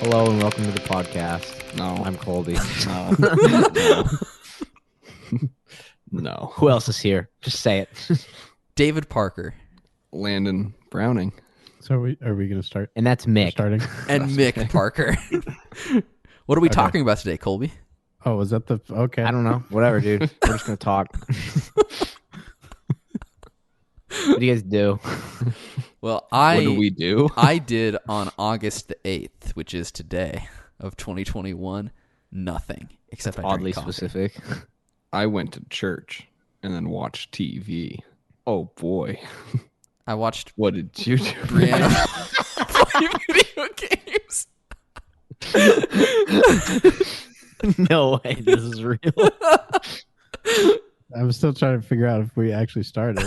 Hello and welcome to the podcast. No. I'm Colby. No. No. Who else is here? Just say it. David Parker. Landon Browning. So are we going to start? And that's Mick. Starting? And Mick Parker. What are we talking about today, Colby? Oh, is that the... Okay. I don't know. Whatever, dude. We're just going to talk. What do you guys do? Well, What do we do? I did on August the 8th, which is today of 2021, nothing except I drank Oddly coffee. specific. I went to church and then watched TV. Oh boy. I watched What did you do? Brianna play video games. No way. This is real. I'm still trying to figure out if we actually started.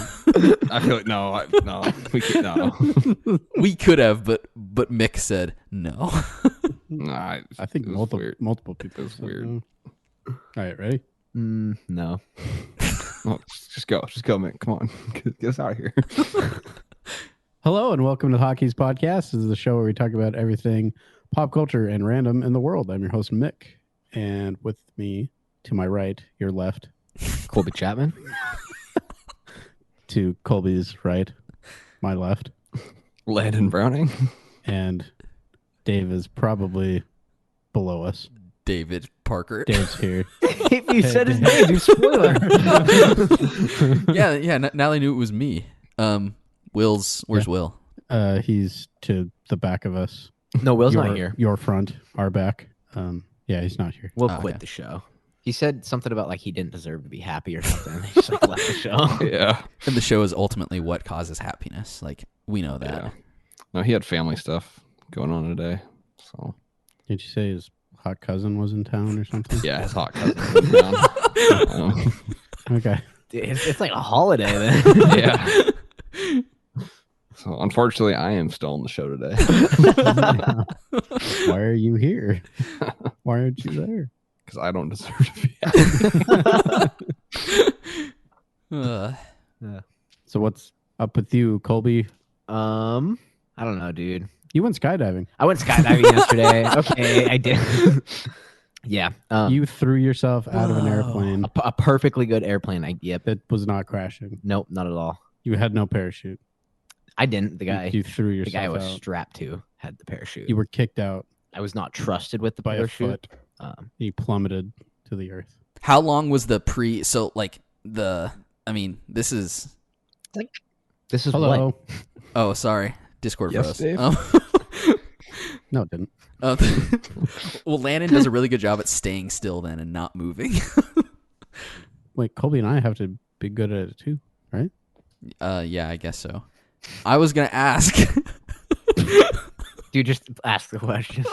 I feel like no, we could no. We could have, but Mick said no. Nah, I think it was weird. multiple people. It was said weird. no. All right, ready? No. Oh, just go, Mick. Come on, get us out of here. Hello and welcome to the Hotkeys podcast. This is the show where we talk about everything pop culture and random in the world. I'm your host, Mick. And with me, to my right, your left, Colby Chapman. to Colby's right, my left. Landon Browning. And Dave is probably below us. David Parker. Dave's here. If you said his name, you spoiler. Yeah. Now they knew it was me. Where's Will? He's to the back of us. No, Will's not here. Your front, our back. Yeah, he's not here. Will Oh, quit okay. the show. He said something about like he didn't deserve to be happy or something. He just like left the show. Yeah. And the show is ultimately what causes happiness. Like, we know that. Yeah. No, he had family stuff going on today. So Did you say his hot cousin was in town or something? yeah, his hot cousin was in town. Okay. Dude, it's like a holiday then. Yeah. So unfortunately, I am still on the show today. Why are you here? Why aren't you there? Because I don't deserve to be happy. So what's up with you, Colby? I don't know, dude. You went skydiving. I went skydiving yesterday. Okay, I did. Yeah. You threw yourself out of an airplane a perfectly good airplane. Yep. that was not crashing. Nope, not at all. You had no parachute. I didn't. The guy, You threw the yourself guy I was out. strapped to had the parachute. You were kicked out I was not trusted with the by a parachute. foot. You plummeted to the earth. How long was the this is This is Hello. what. oh sorry, Discord Yes, froze. Dave? No, it didn't. Well, Landon does a really good job at staying still then and not moving. Wait, Colby and I have to be good at it too, right? Yeah, I guess so. I was gonna ask, Dude, just ask the question.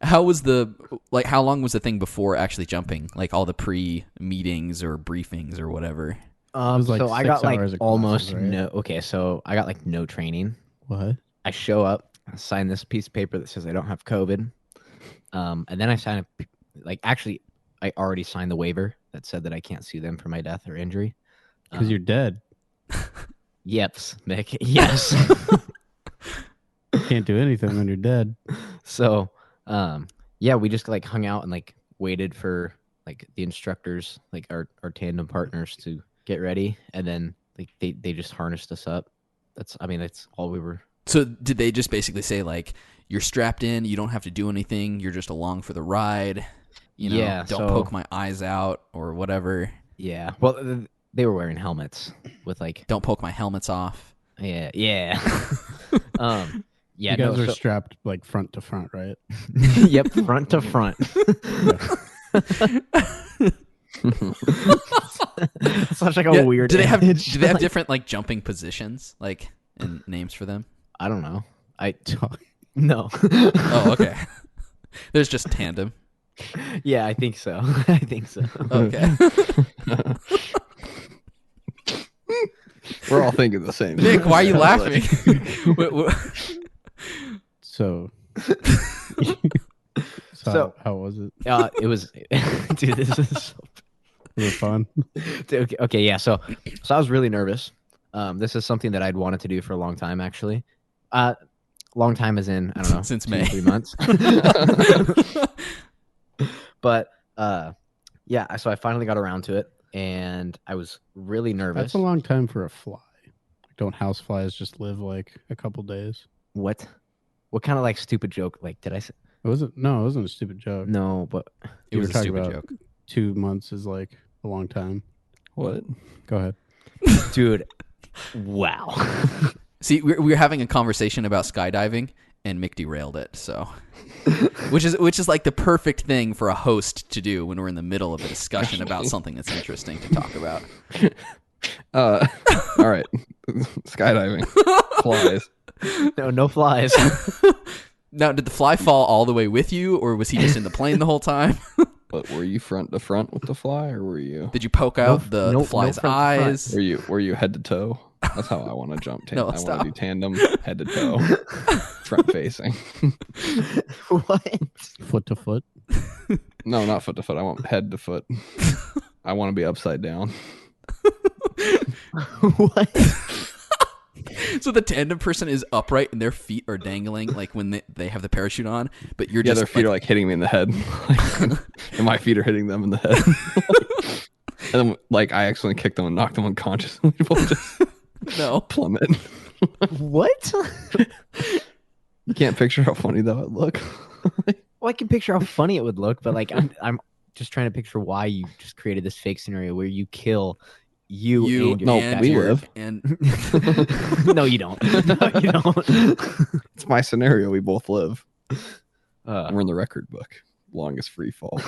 how long was the thing before actually jumping? Like all the pre-meetings or briefings or whatever. was like So I 6 got like hours of almost classes, right? no. Okay, so I got like no training. What? I show up, I sign this piece of paper that says I don't have COVID, and then I sign I already signed the waiver that said that I can't sue them for my death or injury. Because you're dead. Yeps, Mick. Yes. Can't do anything when you're dead. So, yeah, we just like hung out and like waited for like the instructors, like our tandem partners, to get ready, and then like they just harnessed us up. That's all we were. So did they just basically say like you're strapped in, you don't have to do anything, you're just along for the ride? You know, Yeah, don't so- poke my eyes out or whatever. Yeah. Well, they were wearing helmets with like. Don't poke my helmets off. Yeah. Yeah. Yeah. You guys are strapped like front to front, right? Yep, front to front. Such like a Yeah, weird. Do they have image. Like, different like jumping positions, like and names for them? I don't know. No. Oh, okay. There's just tandem. Yeah, I think so. I think so. Okay. We're all thinking the same. Nick, why are you laughing? So, So- how was it? It was, dude. This is so. Was it fun? Okay, yeah. So I was really nervous. This is something that I'd wanted to do for a long time, actually. long time as in, I don't know, Since 2, May. 3 months. But yeah, so I finally got around to it, and I was really nervous. That's a long time for a fly. Don't house flies just live like a couple days? What kind of like stupid joke? Like, did I say? It wasn't a stupid joke. No, but It You was were a talking stupid about joke. 2 months is like a long time. What? Go ahead. dude, wow. See, we were having a conversation about skydiving, and Mick derailed it. So, which is like the perfect thing for a host to do when we're in the middle of a discussion about something that's interesting to talk about. All right. Skydiving. Flies. No flies. Now, did the fly fall all the way with you, or was he just in the plane the whole time? But were you front to front with the fly, or were you Did you poke out the no fly's front to front. eyes? were you head to toe? That's how I want to jump. No, I want stop. to do tandem, head to toe, front facing. What? Foot to foot. No, not foot to foot. I want head to foot. I want to be upside down. What? So the tandem person is upright and their feet are dangling, like when they have the parachute on, but you're Yeah, just their feet are like hitting me in the head, and my feet are hitting them in the head. And then, like, I accidentally kicked them and knocked them unconscious. And we both just no. plummet. What? You can't picture how funny that would look. Well, I can picture how funny it would look, but like I'm just trying to picture why you just created this fake scenario where you kill you and your no, dad. we live. And No, you don't. No, you don't. It's my scenario. We both live. Uh, We're in the record book. Longest free fall.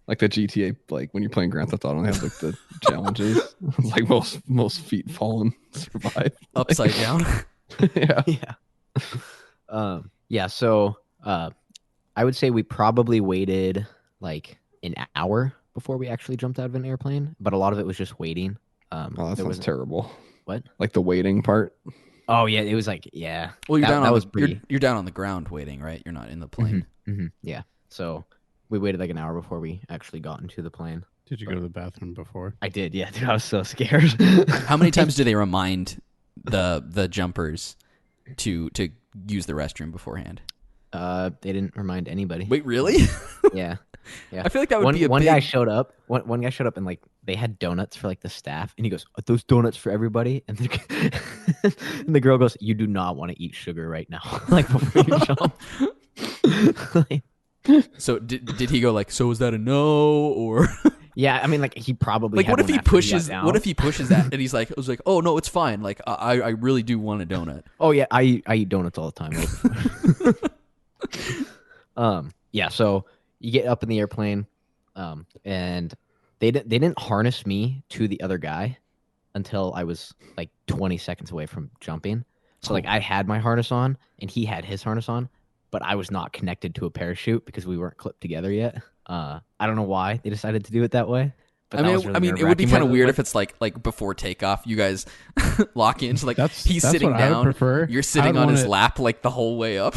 Like the GTA, like when you're playing Grand Theft Auto, they have like the challenges. It's like most feet fallen survive. upside down. Yeah. yeah. So I would say we probably waited like an hour before we actually jumped out of an airplane, but a lot of it was just waiting. Oh, that there sounds wasn't- terrible. What? Like the waiting part. Oh yeah, it was like yeah. Well, you're That- down that on was the, pretty- you're down on the ground waiting, right? You're not in the plane. Yeah. So we waited like an hour before we actually got into the plane. Did you go to the bathroom before? I did. Yeah, dude. I was so scared. How many times do they remind the jumpers to use the restroom beforehand? They didn't remind anybody. Wait, really? Yeah. I feel like that would be a one big... guy showed up. One guy showed up and like they had donuts for like the staff, and he goes, "Are those donuts for everybody?" And the girl goes, "You do not want to eat sugar right now, like before you jump." Like, So did he go like, so is that a no, or yeah, I mean, like he probably like had what if one he after got pushes down. what if he pushes that and he's like, I was like, oh no, it's fine, like I really do want a donut. Oh yeah, I eat donuts all the time. Yeah, so you get up in the airplane, and they didn't harness me to the other guy until I was like 20 seconds away from jumping. So like I had my harness on and he had his harness on, but I was not connected to a parachute because we weren't clipped together yet. I don't know why they decided to do it that way. But that was really I mean, it would be nerve-wracking. kind of What- weird what- if it's like before takeoff, you guys lock in. So like That's he's sitting what I would down, prefer. you're I sitting would on his want it- lap like the whole way up.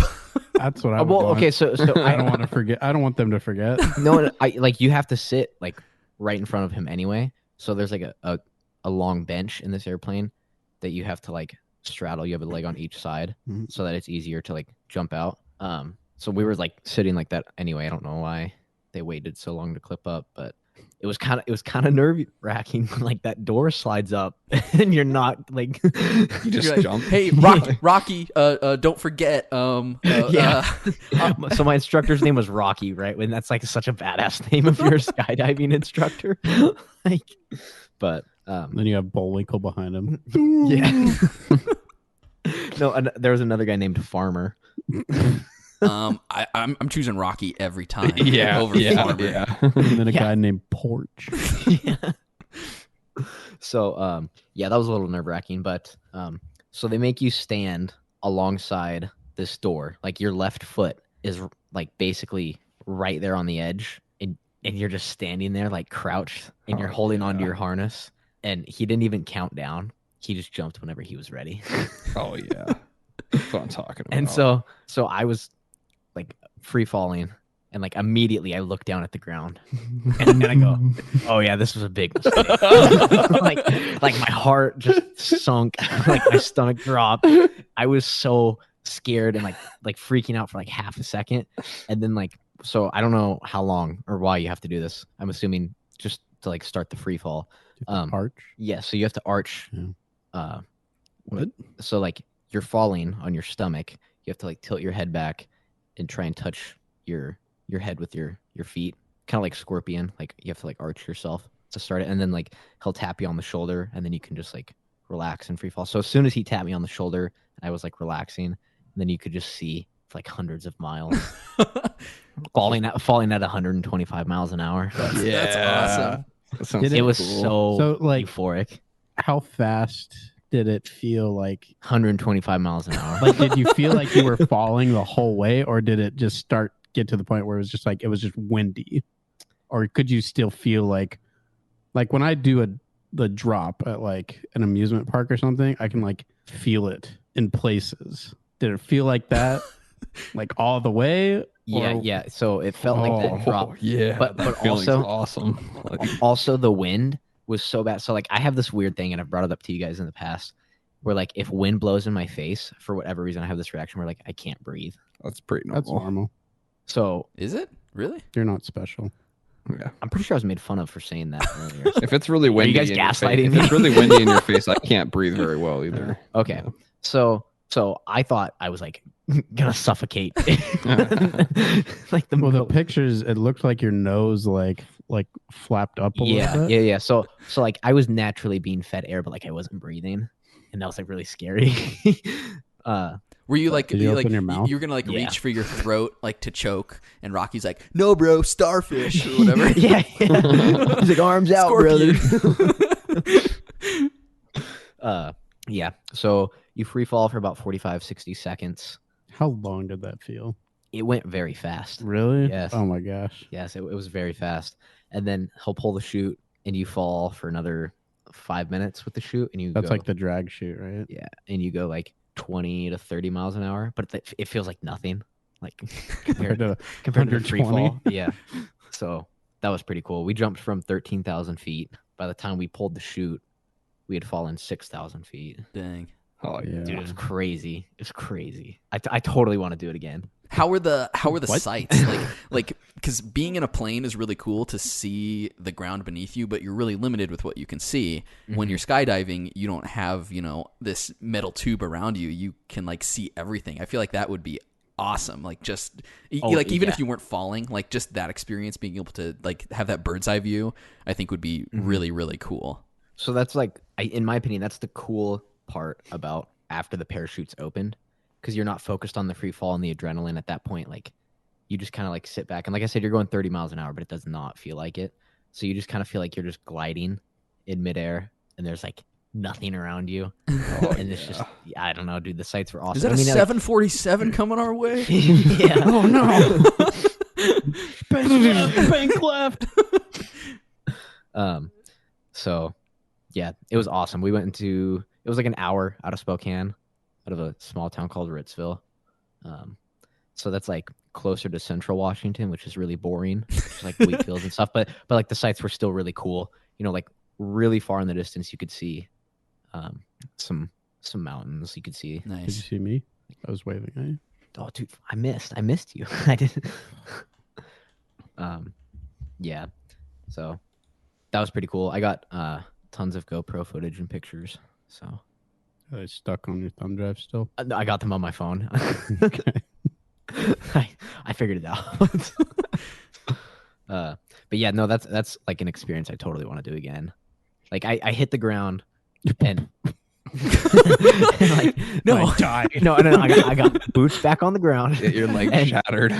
That's what I Oh, would well, want. okay, so I don't want to forget. I don't want them to forget. no, I like you have to sit like right in front of him anyway. So there's like a long bench in this airplane that you have to like straddle. You have a leg on each side Mhm. so that it's easier to like jump out. So we were like sitting like that anyway. I don't know why they waited so long to clip up, but it was kind of nerve wracking. Like that door slides up and you're not like You just You're like, jump. hey, Rocky, don't forget. Yeah. So my instructor's name was Rocky, right? When that's like such a badass name if you're a skydiving instructor. Like, but Then you have Bullwinkle behind him. yeah. No, there was another guy named Farmer. I'm choosing Rocky every time. Yeah. over Farmer. Yeah. And then a Yeah. guy named Porch. Yeah. So yeah, that was a little nerve wracking, but so they make you stand alongside this door. Like your left foot is like basically right there on the edge, and you're just standing there like crouched, and you're Oh, holding onto yeah. your harness. And he didn't even count down. He just jumped whenever he was ready. Oh yeah. That's what I'm talking about. And so I was like free falling, and like immediately I looked down at the ground, and I go, "Oh yeah, this was a big mistake." like my heart just sunk, like my stomach dropped. I was so scared and like freaking out for like half a second, and then like so I don't know how long or why you have to do this. I'm assuming just to like start the free fall. Arch. Yeah, so you have to arch. Yeah. What? So like you're falling on your stomach. You have to like tilt your head back and try and touch your head with your feet, kind of like scorpion. Like you have to like arch yourself to start it, and then like he'll tap you on the shoulder, and then you can just like relax and free fall. So as soon as he tapped me on the shoulder, I was like relaxing, and then you could just see for like hundreds of miles falling at 125 miles an hour. That's awesome. That sounds It was cool. so like euphoric. how fast did it feel like? 125 miles an hour. Like, did you feel like you were falling the whole way, or did it just get to the point where it was just windy, or could you still feel like when I do the drop at like an amusement park or something, I can like feel it in places. Did it feel like that, like all the way? Yeah. So it felt like that drop. Yeah, but that feeling's also awesome. Like, also the wind was so bad. So like I have this weird thing, and I've brought it up to you guys in the past, where like if wind blows in my face for whatever reason, I have this reaction where like I can't breathe. that's pretty normal. That's normal. So Is it really? You're not special. Yeah. I'm pretty sure I was made fun of for saying that earlier. If it's really windy, guys in your face- gaslighting if me? it's really windy in your face, I can't breathe very well either. Okay. So I thought I was like gonna suffocate. Like The pictures, it looked like your nose like flapped up a little bit. Yeah. So like I was naturally being fed air, but like I wasn't breathing, and that was like really scary. Were you like, Did you open like your mouth? you're gonna like Yeah. reach for your throat like to choke, and Rocky's like, "No, bro, starfish or whatever." yeah. He's like, arms out, brother. Yeah. So you free fall for about 45, 60 seconds. How long did that feel? It went very fast. Really? Yes. Oh my gosh. Yes, it was very fast. And then he'll pull the chute, and you fall for another 5 minutes with the chute, and you That's go, like the drag chute, right? yeah, and you go like 20 to 30 miles an hour, but it feels like nothing, like compared to the free 120. fall. Yeah. So that was pretty cool. We jumped from 13,000 feet. By the time we pulled the chute, we had fallen 6,000 feet. Dang. Oh yeah. Dude, it was crazy. It was crazy. I totally want to do it again. How were the What? sights like because being in a plane is really cool to see the ground beneath you, but you're really limited with what you can see. When you're skydiving, you don't have this metal tube around you. You can like see everything. I feel like that would be awesome. Like just like even if you weren't falling, like just that experience, being able to like have that bird's eye view, I think would be really, really cool. So that's like, in my opinion, that's the cool part about after the parachute's opened, because you're not focused on the free fall and the adrenaline at that point. Like you just kind of like sit back, and like I said, you're going 30 miles an hour, but it does not feel like it. So you just kind of feel like you're just gliding in midair, and there's like nothing around you. And it's just, I don't know, dude. The sights were awesome. Is that a 747 coming our way? Yeah. Oh no. Bank left. So yeah, it was awesome. We went into, it was like an hour out of Spokane, out of a small town called Ritzville. So that's like closer to Central Washington, which is really boring, just like wheat fields and stuff. But like the sites were still really cool. Like really far in the distance, you could see some mountains. You could see. Did you Nice. see me? I was waving at you. Oh, dude, I missed you. I didn't. Yeah. So that was pretty cool. I got tons of GoPro footage and pictures. So Are they stuck on your thumb drive still? I got them on my phone. Okay. I figured it out. But yeah, no, that's like an experience I totally want to do again. Like I hit the ground and, and like no, I died. no, I got boots back on the ground. Your leg And- shattered.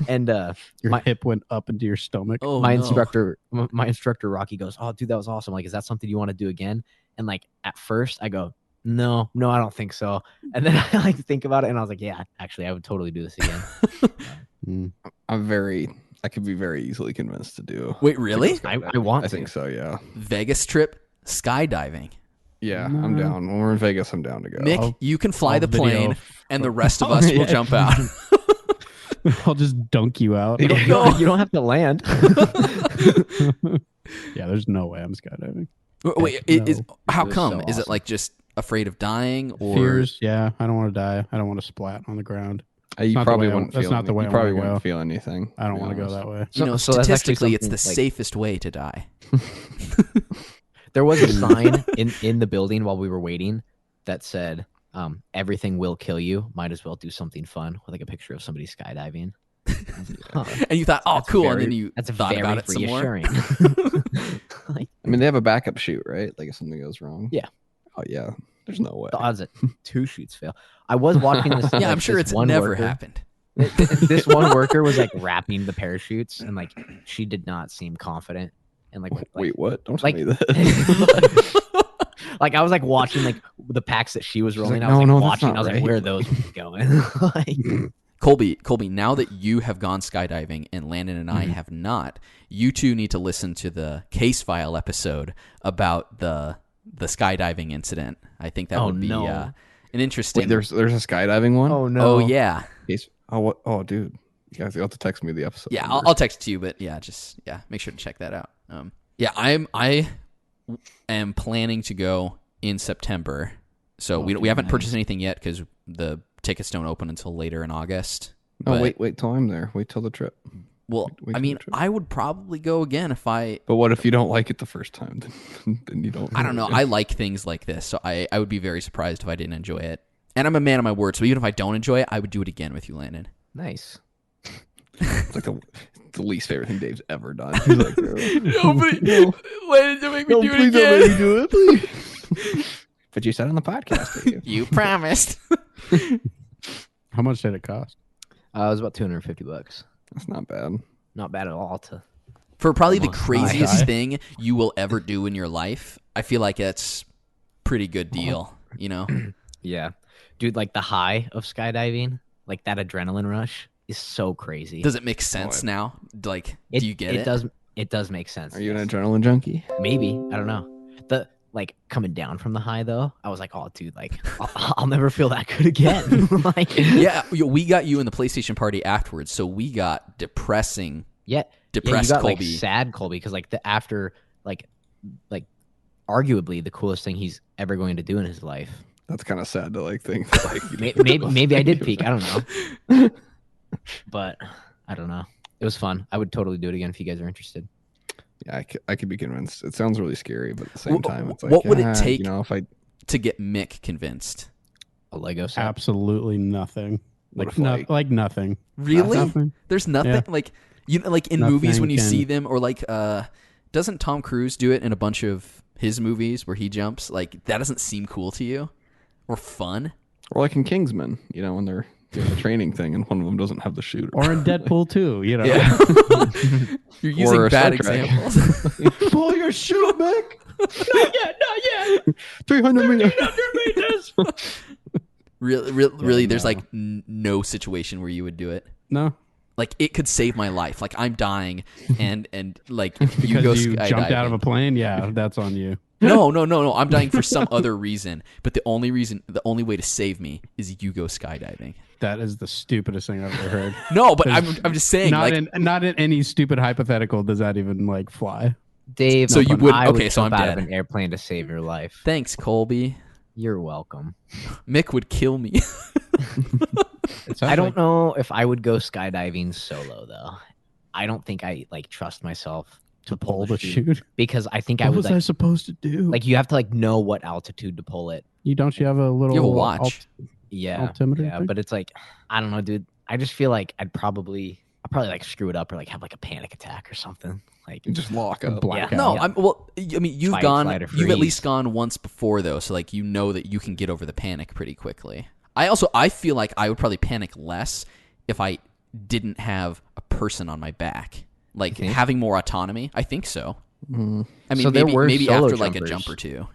And Your my- hip went up into your stomach. Oh, my no. instructor Rocky goes, "Oh, dude, that was awesome. Like, is that something you want to do again?" And like at first I go, No, I don't think so. And then I like think about it, and I was like, yeah, actually, I would totally do this again. I could be very easily convinced to do. Wait, really? I want I to. think so, yeah. Vegas trip, skydiving. Yeah, I'm No. down. When we're in Vegas, I'm down to go. Nick, you can fly I'll the video plane, and the rest of us will yeah. jump out. I'll just dunk you out. You don't have to land. Yeah, there's no way I'm skydiving. Wait, No. how It was come? so Is it awesome. like just afraid of dying or Fears. Yeah, I don't want to die. I don't want to splat on the ground. You not the probably way I- wouldn't that's feel. not the way You I probably wanna go. wouldn't feel anything. I don't to be want to go honest. that way. you know, So that's actually statistically it's the something, like- safest way to die. There was a sign in the building while we were waiting that said, "Everything will kill you. Might as well do something fun," with like a picture of somebody skydiving. Huh, And you thought, oh, that's cool, and very- then you that's thought very about it some more. reassuring. Like, I mean, they have a backup chute, right? Like if something goes wrong. Yeah. Oh yeah. There's no way. the odds that 2 shoots fail. I was watching this. Yeah, like, I'm sure this it's one never worker- happened. This one worker was like wrapping the parachutes, and like she did not seem confident. And like Wait, what? Don't tell like- me that. like I was like watching like the packs that she was rolling. like, I was like "No, that's watching. not I was right." like, where are those going? Like, Colby, now that you have gone skydiving and Landon and I have not, you two need to listen to the case file episode about the skydiving incident. I think that Oh, would be no. an interesting. Wait, there's a skydiving one. oh no! Oh yeah, Case- Oh what? Oh dude, you guys have to text me the episode. yeah. number. I'll text it to you, but yeah, just make sure to check that out. I am planning to go in September, so we haven't purchased anything yet because the tickets don't open until later in August. No, but- wait till I'm there. Wait till the trip. Well, wait I till mean, the trip. I would probably go again if I But what if you don't like it the first time? Then you don't. I don't know. I like things like this, so I would be very surprised if I didn't enjoy it. And I'm a man of my word, so even if I don't enjoy it, I would do it again with you, Landon. Nice. It's like the least favorite thing Dave's ever done. He's like, Landon, don't make me please don't make me do it, please. But you said on the podcast, Dave. You promised. How much did it cost? It was about $250. That's not bad. Not bad at all. For probably the Almost craziest die. thing you will ever do in your life, I feel like that's pretty good deal. You know, Yeah, dude. Like the high of skydiving, like that adrenaline rush, is so crazy. does it make sense now? Like, do you get it? It does make sense. Are you an yes. adrenaline junkie? Maybe, I don't know. The like coming down from the high though, I was like, oh, dude, like I'll never feel that good again. Like, Yeah, we got you in the PlayStation party afterwards, so we got depressing. yeah, Depressed you got Colby. like sad Colby because like the after like arguably the coolest thing he's ever going to do in his life. That's kind of sad to like think. That, like, you Maybe I did peak. I don't know, but I don't know. It was fun. I would totally do it again if you guys are interested. Yeah, I could be convinced. It sounds really scary, but at the same time, it's like, What would it yeah, take? You know, if I To get Mick convinced. A Lego set. Absolutely nothing. What Like if, no, like- like nothing. Really? Nothing. There's nothing Yeah. like you know, like in movies when you Nothing see can- them, or like doesn't Tom Cruise do it in a bunch of his movies where he jumps? Like that doesn't seem cool to you or fun. or like in Kingsman, you know, when they're doing the training thing and one of them doesn't have the chute. Or in Deadpool 2, you know. Yeah. You're using Or bad Star Trek. examples. Pull your chute, Mick. Not yet. 300 meters. Really, there's no. like no situation where you would do it. No. Like it could save my life. Like I'm dying, and like you Because go you jumped out of skydiving. a plane, yeah, that's on you. No. I'm dying for some other reason. But the only way to save me is you go skydiving. That is the stupidest thing I've ever heard. No, but I'm just saying. not Like, in any stupid hypothetical does that even like fly. Dave, So you would- I okay, so jump I'm out dead. of an airplane to save your life. thanks, Colby. You're welcome. Mick would kill me. It sounds I don't like- know if I would go skydiving solo though. I don't think I like trust myself to pull the chute. because I think I What would was I like, supposed to do? like you have to like know what altitude to pull it. you have a little You have a watch. Yeah, altimeter yeah, thing? but it's like I don't know, dude. I just feel like I'll probably like screw it up or like have like a panic attack or something. Like You just lock up. Blackout. No, Yeah. I mean, you've Fight, gone. flight, or You've at least freeze. gone once before though, so like you know that you can get over the panic pretty quickly. I feel like I would probably panic less if I didn't have a person on my back, like think? having more autonomy. I think so. Mhm. I mean, So there were maybe solo after like a jumpers. jump or two.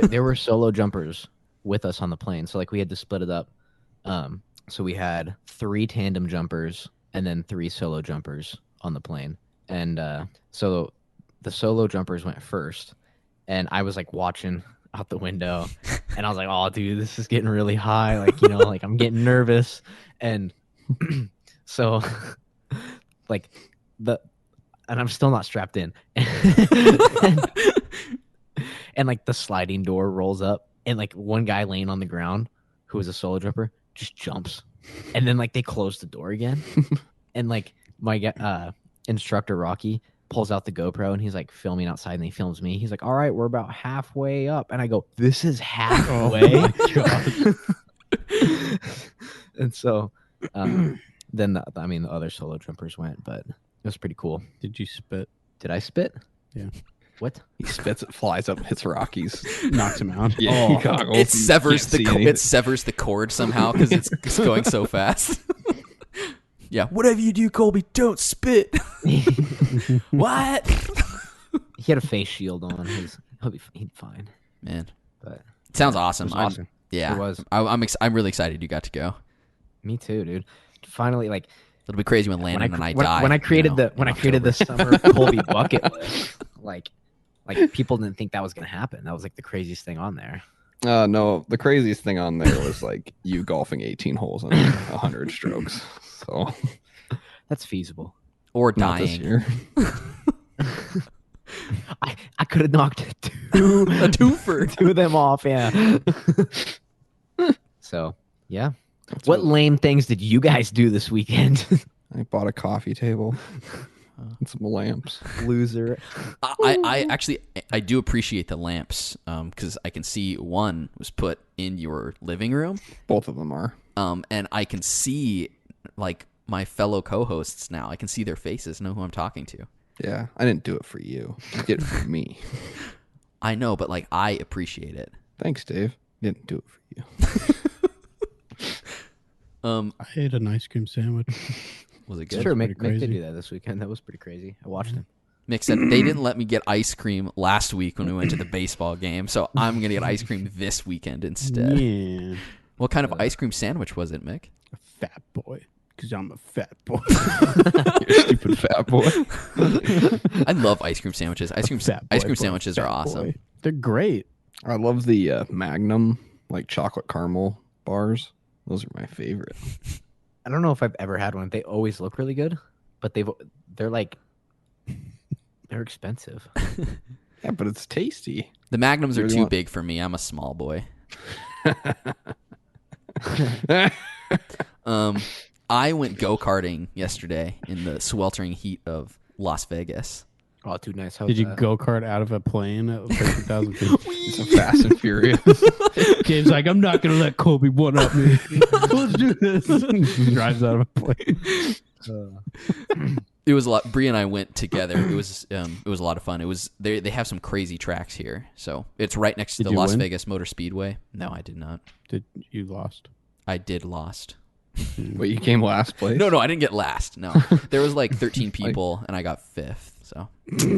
there were solo jumpers with us on the plane, so like we had to split it up. So we had 3 tandem jumpers and then 3 solo jumpers on the plane, and so the solo jumpers went first, and I was like watching out the window, and I was like, "Oh, dude, this is getting really high. Like, you know, like I'm getting nervous." And so, like and I'm still not strapped in, and like the sliding door rolls up. and like one guy laying on the ground who was a solo jumper just jumps, and then like they close the door again, and like my instructor Rocky pulls out the GoPro and he's like filming outside, and he films me. He's like, "All right, we're about halfway up," and I go, "This is halfway." Oh my God. And so then the other solo jumpers went, but it was pretty cool. Did you spit? Did I spit? Yeah. What? He spits it, flies up, hits Rockies. Knocks him out. Yeah, Oh, goggles, It severs can't it see severs the cord somehow because it's going so fast. Yeah, whatever you do, Colby, don't spit. What? He had a face shield on. He'd fine. Man, But sounds awesome. it was awesome. Yeah, It was. I'm really excited you got to go. Me too, dude. Finally, like It'll be crazy when Landon and I when, die. when I created in when I created the October. summer Colby bucket list, like people didn't think that was gonna happen. That was like the craziest thing on there. No, the craziest thing on there was like you golfing 18 holes and 100 strokes. So That's feasible. or not this dying. year. I could have knocked A twofer. two of them off. Yeah. So yeah. That's What lame things did you guys do this weekend? I bought a coffee table and some lamps. Loser. I actually I do appreciate the lamps because I can see one was put in your living room, Both of them are. and I can see like my fellow co-hosts now. I can see their faces, know who I'm talking to. Yeah, I didn't do it for you. You did it for me. I know, but like I appreciate it. Thanks, Dave. Didn't do it for you. I ate an ice cream sandwich. Was it It's good? true. Pretty Mick did crazy. do that this weekend. That was pretty crazy. I watched him. Mick said they didn't let me get ice cream last week when we went to the baseball game, so I'm gonna get ice cream this weekend instead. Yeah. What kind of ice cream sandwich was it, Mick? A fat boy. Because I'm a fat boy. You stupid fat boy. I love ice cream sandwiches. Ice cream Fat boy, sandwiches are fat awesome. boy. They're great. I love the Magnum, like chocolate caramel bars. Those are my favorite. I don't know if I've ever had one. They always look really good, but they're expensive. Yeah, but it's tasty. The Magnums are Really too want- big for me. I'm a small boy. I went go-karting yesterday in the sweltering heat of Las Vegas. Oh, dude, nice. How Did you go kart out of a plane at 30,000 feet? It's a Fast and Furious. James like, I'm not going to let Colby one up me. Let's do this. Drives out of a plane. It was a lot. Bree and I went together. It was a lot of fun. It was they have some crazy tracks here. So it's right next to Did the you Las win? Vegas Motor Speedway. No, I did not. Did you lost? I did lost. But you came last place. No, I didn't get last. No, there was like 13 people, and I got 5th. So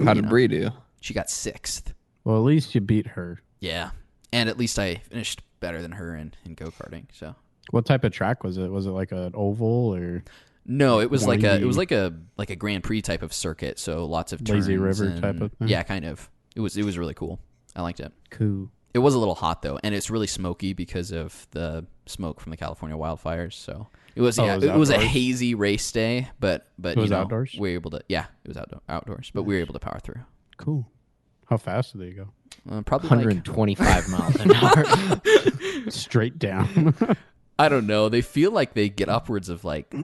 How did Bree do? she got 6th. Well, at least you beat her. Yeah, and at least I finished better than her in go-karting. So What type of track was it? Was it like an oval or no, it was like Windy. a Grand Prix type of circuit. So lots of Lazy turns river and- type of thing? Yeah, kind of. It was really cool. I liked it. cool? It was a little hot though, and it's really smoky because of the smoke from the California wildfires. So it was Oh, yeah, it was it was a outdoors? hazy race day, but It was you know, outdoors? we were able to it was outdoors, but we were able to power through. Cool. How fast did they go? Probably like 125 miles an hour. Straight down. I don't know. They feel like they get upwards of like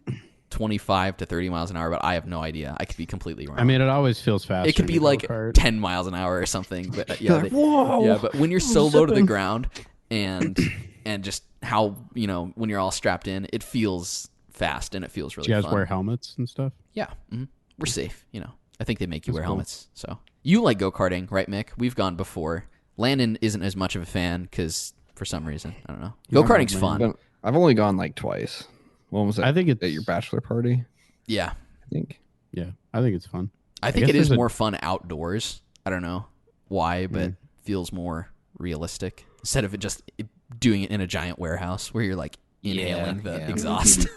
25 to 30 miles an hour, but I have no idea. I could be completely wrong. I mean, it always feels fast. it could be like 10 miles an hour or something. But Whoa! yeah, but when you're so low to the ground and just how when you're all strapped in, it feels fast and it feels really Do you guys fun. wear helmets and stuff? Yeah, we're safe. I think they make you That's wear cool. helmets. So you like go karting, right, Mick? We've gone before. Landon isn't as much of a fan because for some reason I don't know. Go karting's man. fun. But I've only gone like twice. One was I think it's at your bachelor party, Yeah, I think. Yeah, I think it's fun. I think guess it is there's a- more fun outdoors. I don't know why, but feels more realistic instead of doing it in a giant warehouse where you're like inhaling the yeah. exhaust.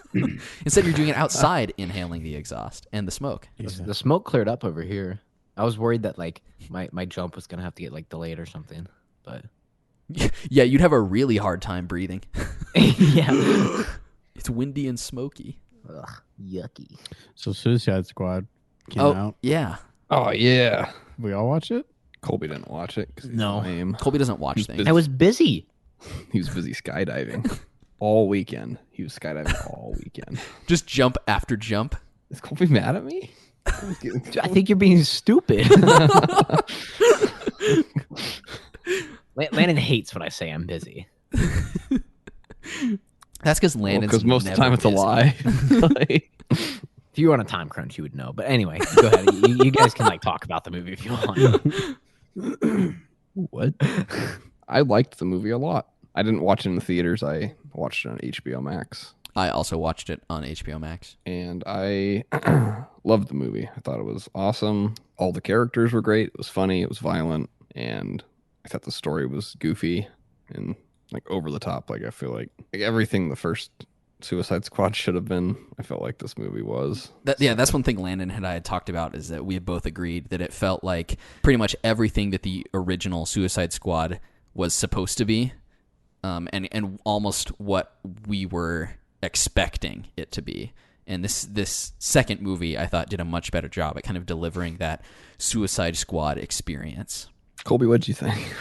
Instead, you're doing it outside, inhaling the exhaust and the smoke. The smoke cleared up over here. I was worried that like my jump was gonna have to get like delayed or something, but Yeah, you'd have a really hard time breathing. yeah. It's windy and smoky. Ugh, yucky. So Suicide Squad came Oh, out. yeah. Oh yeah. We all watch it? Colby didn't watch it because No. lame. Colby doesn't watch things. I was busy. He was busy skydiving all weekend. He was skydiving all weekend. Just jump after jump. Is Colby mad at me? I think you're being stupid. Landon hates when I say I'm busy. That's because Landon's Because most of the time it's busy. a lie. Like, If you were on a time crunch, you would know. But anyway, go ahead. You guys can like talk about the movie if you want. what? I liked the movie a lot. I didn't watch it in the theaters. I watched it on HBO Max. I also watched it on HBO Max. And I loved the movie. I thought it was awesome. All the characters were great. It was funny. It was violent. And I thought the story was goofy and like over the top. Like I feel like everything the first Suicide Squad should have been, I felt like this movie was. That's one thing Landon and I had talked about, is that we had both agreed that it felt like pretty much everything that the original Suicide Squad was supposed to be, and almost what we were expecting it to be. And this second movie, I thought, did a much better job at kind of delivering that Suicide Squad experience. Colby, what'd you think?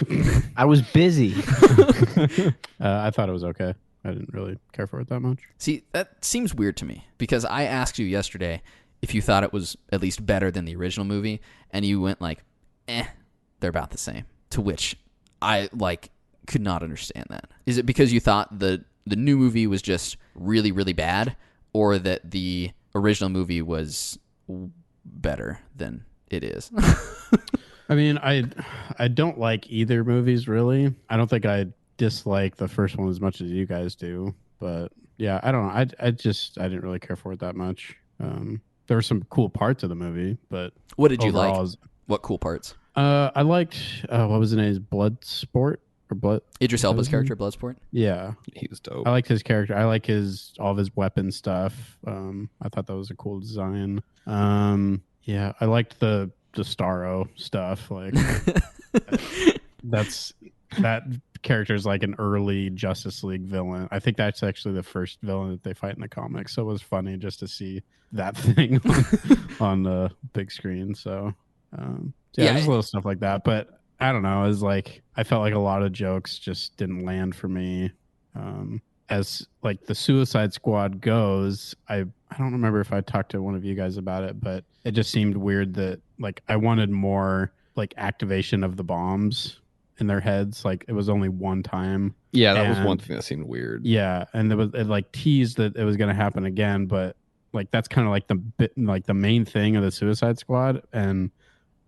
I was busy. I thought it was okay. I didn't really care for it that much. See, that seems weird to me, because I asked you yesterday if you thought it was at least better than the original movie, and you went like, they're about the same. To which I could not understand that. Is it because you thought the new movie was just really, really bad, or that the original movie was better than it is? I mean, I don't like either movies really. I don't think I dislike the first one as much as you guys do, but yeah, I don't know. I didn't really care for it that much. There were some cool parts of the movie, but What did you overall, like? What cool parts? I liked what was his name? Bloodsport or Blood? Idris Elba's Bloodsport? character, Bloodsport. Yeah, He was dope. I liked his character. I like all of his weapon stuff. I thought that was a cool design. Yeah, I liked the Starro stuff. Like that character is like an early Justice League villain. I think that's actually the first villain that they fight in the comics. So it was funny just to see that thing on the big screen. So yeah, just little stuff like that. But I don't know. It was like I felt like a lot of jokes just didn't land for me. As like the Suicide Squad goes, I don't remember if I talked to one of you guys about it, but it just seemed weird that like I wanted more like activation of the bombs in their heads. Like it was only one time. Yeah, that was one thing that seemed weird. Yeah, and it like teased that it was going to happen again, but like that's kind of like the main thing of the Suicide Squad, and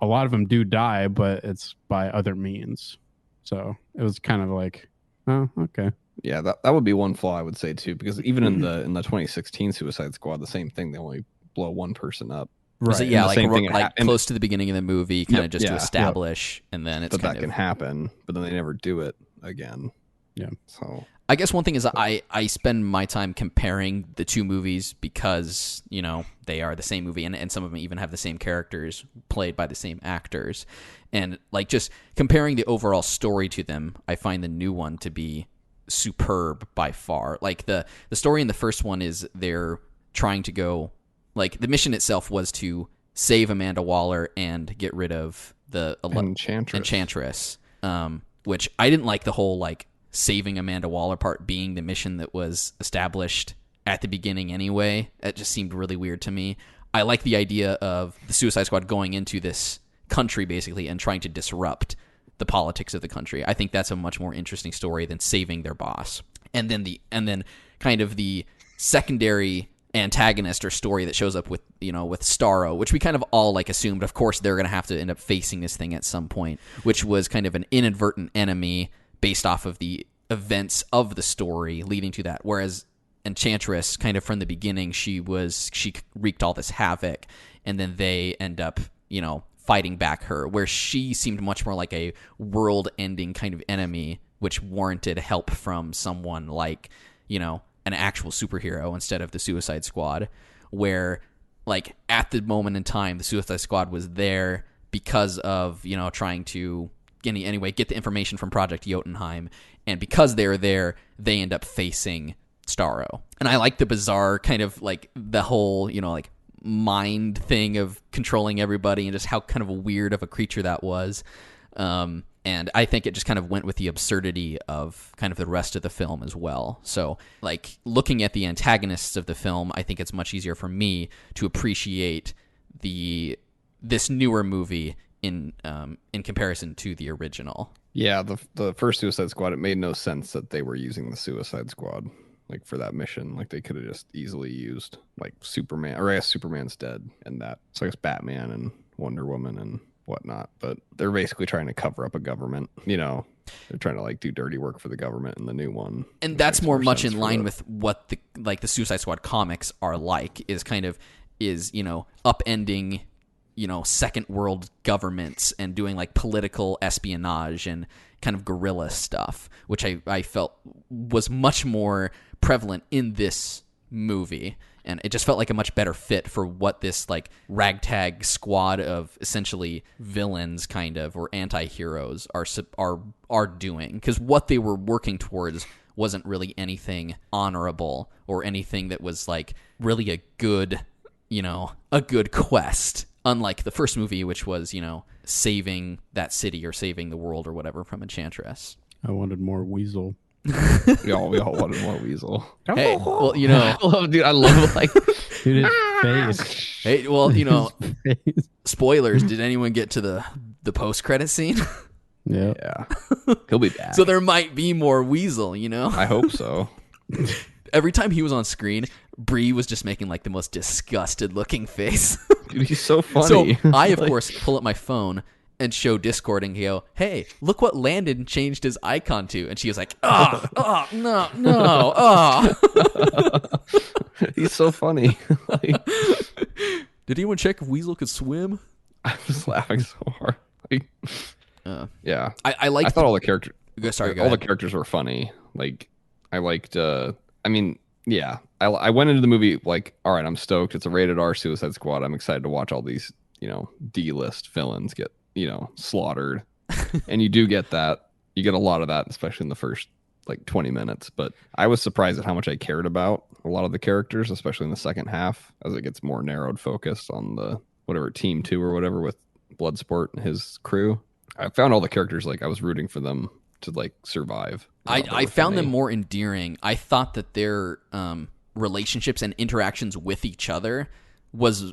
a lot of them do die, but it's by other means. So it was kind of like, oh, okay. Yeah, that would be one flaw I would say too, because even in the 2016 Suicide Squad, the same thing. They only blow one person up. Right. So, yeah, like and close to the beginning of the movie, kind of just to establish, and then it's that can happen, but then they never do it again. Yeah. So I guess one thing is I spend my time comparing the two movies because, they are the same movie, and some of them even have the same characters played by the same actors. And like just comparing the overall story to them, I find the new one to be superb by far. Like the story in the first one is they're trying to go, like the mission itself was to save Amanda Waller and get rid of the Enchantress, which I didn't like the whole like saving Amanda Waller part being the mission that was established at the beginning anyway. That just seemed really weird to me. I like the idea of the Suicide Squad going into this country basically and trying to disrupt the politics of the country. I think that's a much more interesting story than saving their boss. And then kind of the secondary antagonist or story that shows up with Starro, which we kind of all like assumed, of course, they're going to have to end up facing this thing at some point, which was kind of an inadvertent enemy based off of the events of the story leading to that. Whereas Enchantress, kind of from the beginning, she wreaked all this havoc, and then they end up, fighting back her, where she seemed much more like a world-ending kind of enemy, which warranted help from someone like, an actual superhero instead of the Suicide Squad, where, like, at the moment in time, the Suicide Squad was there because of, trying to, anyway, get the information from Project Jotunheim, and because they're there, they end up facing Starro. And I like the bizarre kind of, like, the whole, like, mind thing of controlling everybody and just how kind of weird of a creature that was. And I think it just kind of went with the absurdity of kind of the rest of the film as well. So, like, looking at the antagonists of the film, I think it's much easier for me to appreciate this newer movie in comparison to the original. Yeah, the first Suicide Squad, it made no sense that they were using the Suicide Squad like for that mission. Like they could have just easily used like Superman, or I guess Superman's dead, and that. So I guess Batman and Wonder Woman and whatnot. But they're basically trying to cover up a government. You know, they're trying to like do dirty work for the government in the new one. And that's more much in line with what the Suicide Squad comics are like. Is upending, second world governments and doing like political espionage and kind of guerrilla stuff, which I felt was much more prevalent in this movie. And it just felt like a much better fit for what this like ragtag squad of essentially villains kind of, or anti-heroes are doing. Because what they were working towards wasn't really anything honorable or anything that was like really a good quest. Unlike the first movie, which was, saving that city or saving the world or whatever from Enchantress. I wanted more Weasel. we all wanted more Weasel. Hey, well, I love like dude, his face. Hey, well, spoilers. Did anyone get to the post-credit scene? Yeah. He'll be back. So there might be more Weasel, I hope so. Every time he was on screen, Bree was just making like the most disgusted looking face. Dude, he's so funny. So I, of course, pull up my phone and show Discord and go, hey, look what Landon changed his icon to. And she was like, no. He's so funny. Did anyone check if Weasel could swim? I was laughing so hard. Yeah. I thought all the characters. Sorry, go all ahead. the characters were funny. Like, I liked. Yeah. I went into the movie like, all right, I'm stoked. It's a rated R Suicide Squad. I'm excited to watch all these, D-list villains get, slaughtered. And you do get that. You get a lot of that, especially in the first like 20 minutes. But I was surprised at how much I cared about a lot of the characters, especially in the second half, as it gets more narrowed focus on the whatever Team 2 or whatever with Bloodsport and his crew. I found all the characters like I was rooting for them to like survive. I found them more endearing. I thought that their relationships and interactions with each other was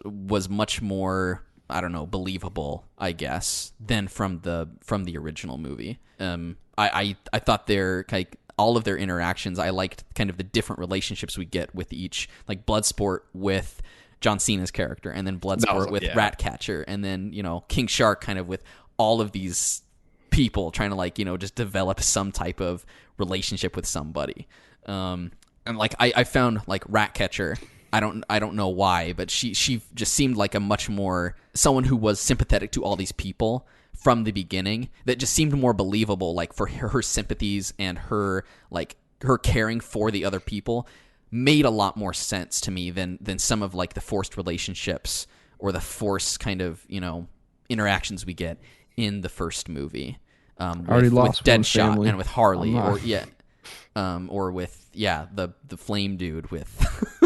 much more, I don't know, believable, I guess, than from the original movie. I thought their like all of their interactions, I liked kind of the different relationships we get with each, like Bloodsport with John Cena's character, and then Bloodsport with Ratcatcher, and then King Shark kind of with all of these people trying to like just develop some type of relationship with somebody. And like I found like Ratcatcher, I don't know why, but she just seemed like a much more someone who was sympathetic to all these people from the beginning, that just seemed more believable, like for her sympathies and her caring for the other people made a lot more sense to me than some of like the forced relationships or the forced kind of interactions we get in the first movie. With Deadshot and with Harley, or with the Flame Dude with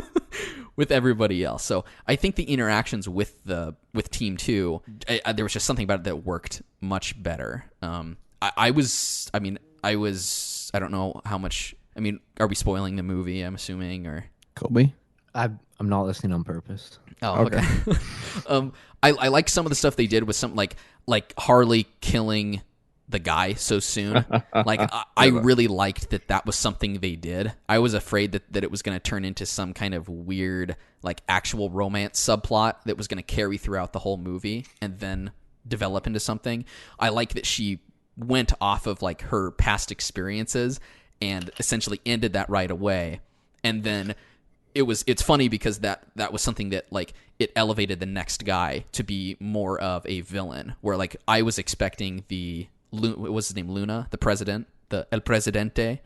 with everybody else. So I think the interactions with Team 2, there was just something about it that worked much better. I don't know how much. I mean, are we spoiling the movie? I'm assuming, or Colby. I'm not listening on purpose. Oh, okay. I like some of the stuff they did with some like Harley killing the guy so soon. Like I really liked that was something they did. I was afraid that it was going to turn into some kind of weird like actual romance subplot that was going to carry throughout the whole movie and then develop into something. I like that she went off of like her past experiences and essentially ended that right away. And then it's funny because that was something that like it elevated the next guy to be more of a villain, where like I was expecting what was his name, Luna, the president, the El Presidente,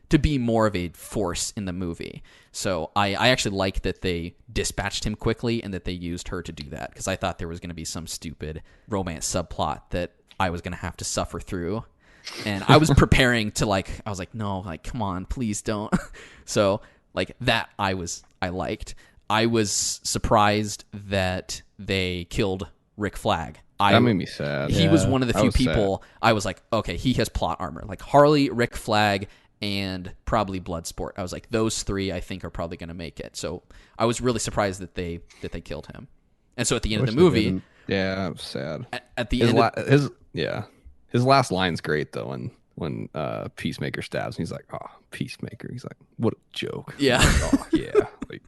to be more of a force in the movie. So I actually liked that they dispatched him quickly and that they used her to do that, because I thought there was going to be some stupid romance subplot that I was going to have to suffer through. And I was preparing to I was like, no, like, come on, please don't. So like that I liked. I was surprised that they killed Rick Flag That made me sad. He was Yeah, one of the I few was sad. people I was like, okay, he has plot armor. Like Harley, Rick Flag, and probably Bloodsport. I was like, those three I think are probably going to make it. So I was really surprised that they killed him. And so at the end of Wish the they movie, didn't. Yeah, it was sad. at the His, end, his last line's great though. When Peacemaker stabs, and he's like, "Oh, Peacemaker." He's like, "What a joke." Yeah. I'm like, oh yeah. Like,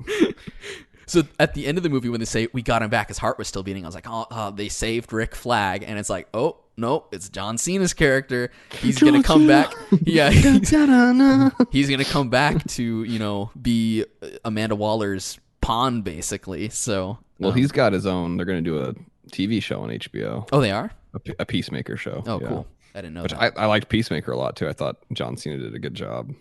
so at the end of the movie, when they say we got him back, his heart was still beating. I was like, oh, they saved Rick Flag, and it's like, oh no, it's John Cena's character. He's gonna come back. Yeah, he's gonna come back to be Amanda Waller's pawn, basically. So well, he's got his own. They're gonna do a TV show on HBO. Oh, they are. A Peacemaker show. Oh, yeah. cool. I didn't know Which that. I liked Peacemaker a lot too. I thought John Cena did a good job.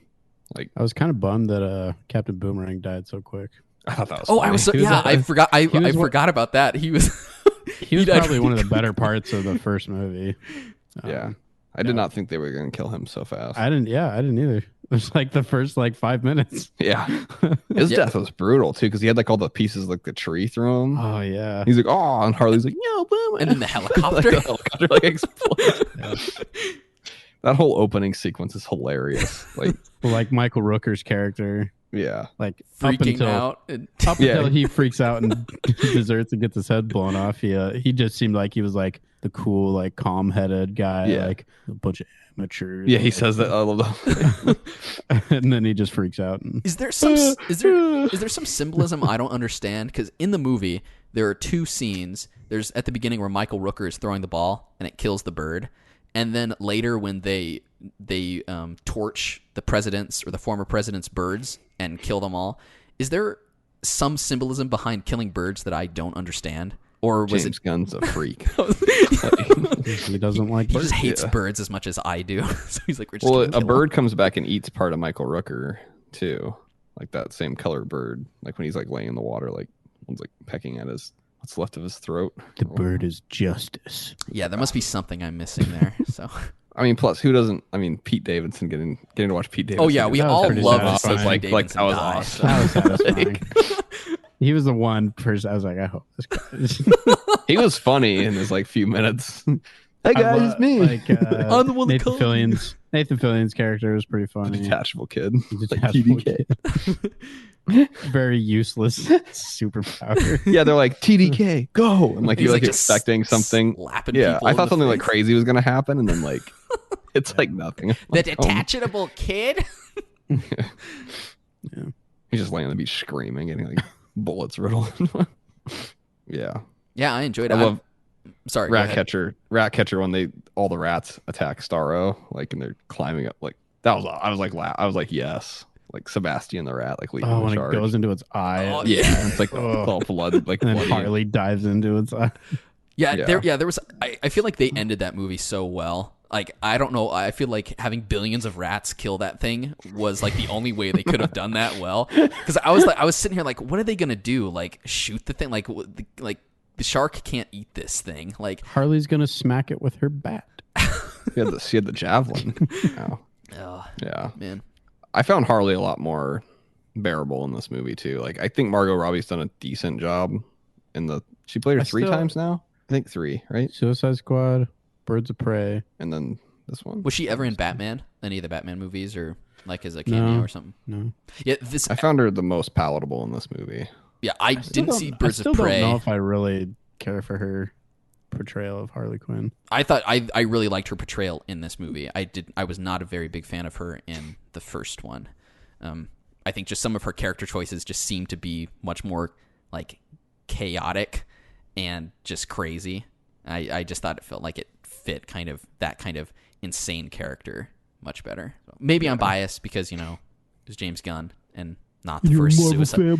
Like, I was kind of bummed that Captain Boomerang died so quick. I thought that was. Oh, funny. I was so, He was yeah. a- I forgot. I he was one- forgot about that. He was. He was died probably really one of the better parts of the first movie. Yeah, I did not think they were gonna kill him so fast. I didn't either. It was like the first 5 minutes. Yeah, his Yeah. death was brutal too because he had like all the pieces like the tree through him. Oh yeah. He's like, oh, and Harley's like, no, boom, And then the like, helicopter. the helicopter like explodes. Yeah. That whole opening sequence is hilarious. Like, Well, like Michael Rooker's character, yeah, like Freaking out. And, up Yeah. until he freaks out and deserts and gets his head blown off. He just seemed like he was like the cool, like calm-headed guy, Yeah. like a bunch of amateurs. yeah, he says that. I love that. and then he just freaks out. And, is there some symbolism I don't understand? Because in the movie there are two scenes. There's at the beginning where Michael Rooker is throwing the ball and it kills the bird, and then later when they torch the president's or the former president's birds and kill them all. Is there some symbolism behind killing birds that I don't understand? Or was James Gunn's a freak. he doesn't like he birds. just hates Yeah. birds as much as I do. So he's like, we're just Well, gonna a kill bird comes back and eats part of Michael Rooker too, like that same color bird. Like when he's like laying in the water, like one's like pecking at what's left of his throat. The bird is justice. them. Yeah, there must be something I'm missing there. So I mean, plus who doesn't? I mean, Pete Davidson getting to watch Pete Davidson. oh yeah, we That was all pretty love satisfying. to see Like, Davidson that was die, awesome. so. That was satisfying. He was the one person I was like, I hope this guy is. He was funny in his like few minutes. Hey guys, it's me. Like, I'm the one that Nathan called. Nathan Fillion's character was pretty The funny. detachable kid. He's a Like detachable TDK. kid. Very useless superpower. Yeah, they're like TDK, go, and like He's you're like just expecting something. slapping Yeah, people I in thought the something like face. crazy was gonna happen, and then like it's like nothing. The Like, oh, detachable kid. he's just laying on the beach screaming, getting like bullets riddled. Yeah, Yeah, I enjoyed it. I love Sorry, go ahead. Ratcatcher when all the rats attack Starro, like and they're climbing up. Like that was I was like yes, like Sebastian the rat, like leading Oh, the when charge. it goes into its eye. Oh, Yeah, it's like Oh. all blood, like And then bloody. Harley dives into its eye. Yeah, Yeah. there was. I feel like they ended that movie so well. Like I don't know. I feel like having billions of rats kill that thing was like the only way they could have done that well. Because I was sitting here like, what are they gonna do? Like shoot the thing? Like the shark can't eat this thing. Like Harley's gonna smack it with her bat. She had the javelin. Oh, oh yeah. man, I found Harley a lot more bearable in this movie too. Like I think Margot Robbie's done a decent job she played her I three still- times now. I think 3, right? Suicide Squad, Birds of Prey. And then this one. was she ever in Batman? Any of the Batman movies, or like as a cameo No. or something? No, Yeah, this. I found her the most palatable in this movie. Yeah, I didn't see I Birds still of Prey. don't know if I really care for her portrayal of Harley Quinn. I thought I really liked her portrayal in this movie. I was not a very big fan of her in the first one. I think just some of her character choices just seemed to be much more like chaotic and just crazy. I just thought it felt like it fit kind of that kind of insane character much better. So maybe I'm biased because it was James Gunn and not the first Suicide